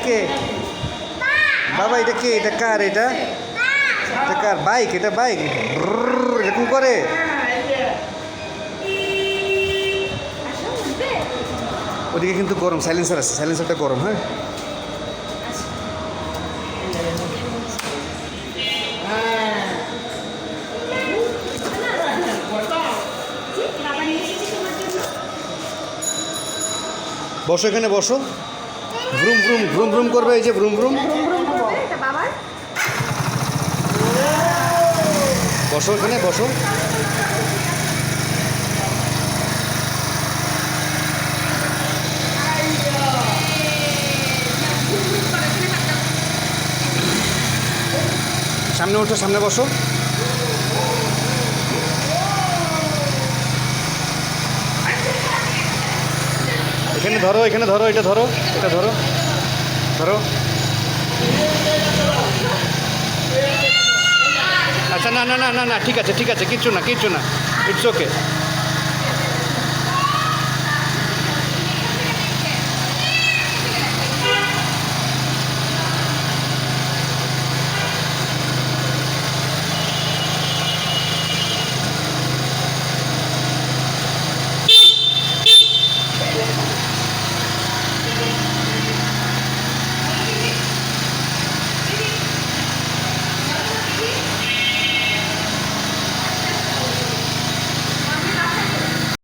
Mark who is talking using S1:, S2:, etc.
S1: কে বাবা? এটা কে? এটা কার? এটা কার বাইক? এটা বাইক এরকম করে? ওদিকে কিন্তু গরম, সাইলেন্সার আছে, সাইলেন্সারটা গরম। হ্যাঁ, বসো এখানে, বসো। ভ্রুম ভ্রুম ভ্রুম ভ্রুম করবে, এই যে ভ্রুম ভ্রুম। বসো এখানে, বসো। সামনে ওঠো, সামনে বসো। এখানে ধরো, এখানে ধরো, এটা ধরো, এটা ধরো, ধরো। আচ্ছা, না না না না না, ঠিক আছে, ঠিক আছে, কিচ্ছু না, কিচ্ছু না, ইটস ওকে।